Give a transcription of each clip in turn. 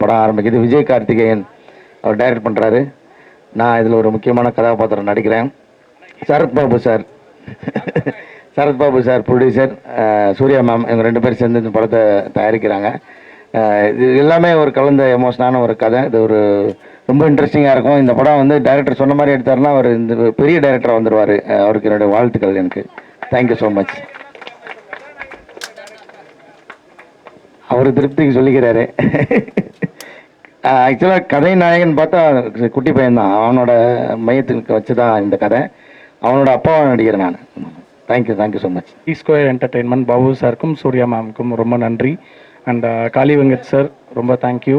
படம் ஆரம்பிக்குது. விஜய் கார்த்திகேயன் அவர் டைரக்ட் பண்ணுறாரு. நான் இதில் ஒரு முக்கியமான கதாபாத்திரம் நடிக்கிறேன். Sarathbabu sir Sarathbabu sir producer, Surya ma'am, இவங்க 2 பேர் சேர்ந்து இந்த படத்தை தயாரிக்கிறாங்க. இது எல்லாமே ஒரு கலந்த எமோஷனான ஒரு கதை. இது ஒரு ரொம்ப இன்ட்ரெஸ்டிங்காக இருக்கும். இந்த படம் வந்து டைரக்டர் சொன்ன மாதிரி எடுத்தாருன்னா அவர் இந்த பெரிய டைரக்டராக வந்துடுவார். அவருக்கு என்னுடைய வாழ்த்துக்கள். எனக்கு தேங்க்யூ ஸோ மச். அவர் திருப்திக்கு சொல்லிக்கிறாரு. ஆக்சுவலாக கதை நாயகன் பார்த்தா குட்டி பையன்தான். அவனோட மையத்துக்கு வச்சு தான் இந்த கதை. அவனோட அப்பாவை நடிக்கிறேன் நான். Thank you so much. Square entertainment Babu சாருக்கும் சூர்யா மேமுக்கும் ரொம்ப நன்றி. அண்ட் காளி வெங்கட் சார் ரொம்ப தேங்க்யூ.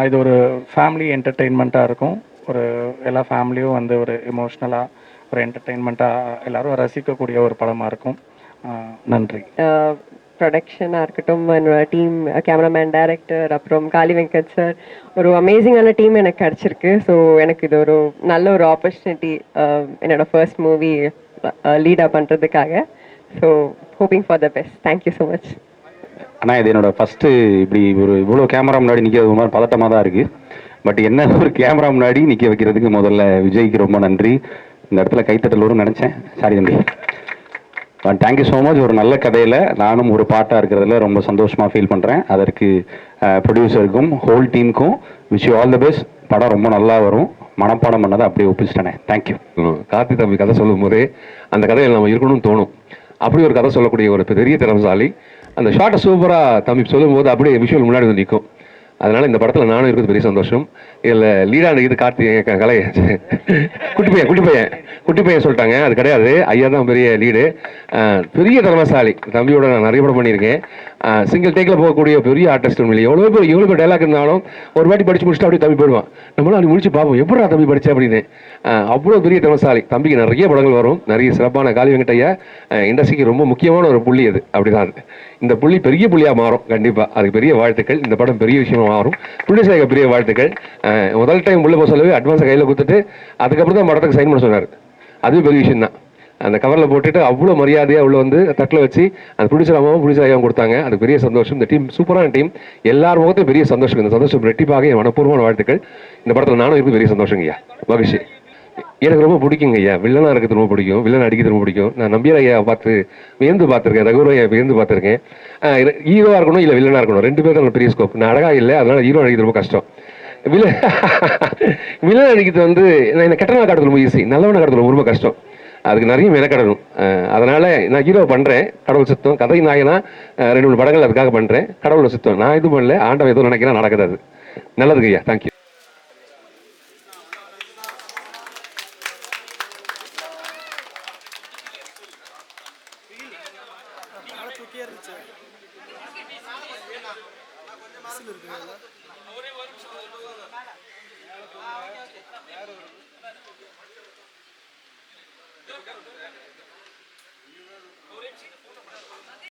இது ஒரு ஃபேமிலி என்டர்டெயின்மெண்ட்டாக இருக்கும். ஒரு எல்லா ஃபேமிலியும் வந்து ஒரு எமோஷ்னலாக ஒரு என்டர்டெயின்மெண்ட்டாக எல்லோரும் ரசிக்கக்கூடிய ஒரு படமாக இருக்கும். நன்றி. ப்ரொடக்ஷனாக இருக்கட்டும், என்னோட டீம், கேமராமேன், டைரக்டர், அப்புறம் காளி வெங்கட் சார், ஒரு அமேசிங்கான டீம் எனக்கு கிடச்சிருக்கு. ஸோ எனக்கு இது ஒரு நல்ல ஒரு ஆப்பர்ச்சுனிட்டி என்னோட ஃபர்ஸ்ட் மூவி லீடாக பண்ணுறதுக்காக. So hoping for the best. Thank you so much. ஆனால் இது என்னோடய ஃபஸ்ட்டு இப்படி இவ்வளோ கேமரா முன்னாடி நிற்கிறது ஒரு மாதிரி பதட்டமாக தான் இருக்குது. பட் என்ன ஒரு கேமரா முன்னாடி நிற்க வைக்கிறதுக்கு முதல்ல விஜய்க்கு ரொம்ப நன்றி. இந்த இடத்துல கைத்தட்டல் வரும்னு நினச்சேன். சாரி தம்பி. Thank you so much. ஒரு நல்ல கதையில் நானும் ஒரு பாட்டாக இருக்கிறதுல ரொம்ப சந்தோஷமாக ஃபீல் பண்ணுறேன். அதற்கு ப்ரொடியூசருக்கும் ஹோல் டீமுக்கும் wish you all the best. படம் ரொம்ப நல்லா வரும். மனப்பாடம் பண்ணதை அப்படியே ஒப்பிச்சிட்டேனே. தேங்க்யூ. கார்த்தி தம்பி கதை சொல்லும் போதே அந்த கதையில் நம்ம இருக்கணும்னு தோணும். அப்படி ஒரு கதை சொல்லக்கூடிய ஒரு பெரிய திறமசாலி. அந்த ஷார்ட்டை சூப்பராக தம்பி சொல்லும்போது அப்படியே விஷுவல் முன்னாடி வந்து நிற்கும். அதனால் இந்த படத்தில் நானும் இருக்கிறது பெரிய சந்தோஷம். இதில் லீடாக இது கார்த்திகை கலை குட்டி பையன் சொல்லிட்டாங்க. அது கிடையாது, ஐயா தான் பெரிய லீடு. பெரிய திறமசாலி. தம்பியோட நான் நிறைய படம் பண்ணியிருக்கேன். சிங்கிள் டேக்கில் போகக்கூடிய பெரிய ஆர்டிஸ்ட். இல்லை எவ்வளோ பேர் டைலாக் இருந்தாலும் ஒரு வாட்டி படித்து முடிச்சுட்டு அப்படியே தம்பி போயிடுவான். நம்மளும் அப்படி முடிச்சு பார்ப்போம் எப்படா தம்பி படித்தேன் அப்படின்னு. அவ்வளோ பெரிய திறமசாலி. தம்பிக்கு நிறைய படங்கள் வரும். நிறைய சிறப்பான காளி வெங்கட்டையா இண்டஸ்ட்ரிக்கு ரொம்ப முக்கியமான ஒரு புள்ளி. அது அப்படிதான். அது இந்த புள்ளி பெரிய புள்ளியாக மாறும் கண்டிப்பாக. அதுக்கு பெரிய வாழ்த்துக்கள். இந்த படம் பெரிய விஷயமா மாறும். ப்ரொடியூசருக்கு பெரிய வாழ்த்துக்கள். முதல் டைம் உள்ளே போக சொல்லவே அட்வான்ஸை கையில் கொடுத்துட்டு அதுக்கப்புறம் தான் படத்துக்கு சைன் பண்ண சொன்னார். அதுவும் பெரிய விஷயம் தான். அந்த கவரில் போட்டுட்டு அவ்வளோ மரியாதையாக உள்ள வந்து தட்டில் வச்சு அந்த ப்ரொடியூசர் அம்மாவும் ப்ரொடியூசர் ஐயாவும் கொடுத்தாங்க. அது பெரிய சந்தோஷம். இந்த டீம் சூப்பரான டீம். எல்லார் முகத்தையும் பெரிய சந்தோஷம். இந்த சந்தோஷம் ரெட்டிப்பாக என் மனப்பூர்வமான வாழ்த்துக்கள். இந்த படத்தில் நானும் இருக்கு பெரிய சந்தோஷங்க ஐயா. மகிழ்ச்சி. எனக்கு ரொம்ப பிடிக்குங்க ஐயா. வில்லனாக இருக்கிறது ரொம்ப பிடிக்கும். வில்லன் அடிக்கிறது ரொம்ப பிடிக்கும். நான் நம்பியார் ஐயா பார்த்து வியந்து பார்த்துருக்கேன். ரகுவர் ஐயா வியந்து பார்த்துருக்கேன். ஹீரோவாக இருக்கணும் இல்லை வில்லனாக இருக்கணும், 2 பேரும் பெரிய ஸ்கோப். நான் அழகாக இல்லை, அதனால் ஹீரோ அடிக்கிறது ரொம்ப கஷ்டம். வில்லன் அடிக்கிறது வந்து நான் கெட்டவனை காட்டுறது ரொம்ப ஈஸி, நல்லவனை காட்டுறது ரொம்ப கஷ்டம். அதுக்கு நிறைய மெனக்கடணும். அதனால் நான் ஹீரோ பண்ணுறேன். கடவுள் சுத்தம் கதை நாயனா 2-3 படங்கள் அதுக்காக பண்ணுறேன். கடவுளை சுத்தம் நான் இது பண்ணல. ஆண்டவன் எதுவும் நினைக்கிறேன் நடக்குது. அது நல்லதுங்க ஐயா. தேங்க்யூ.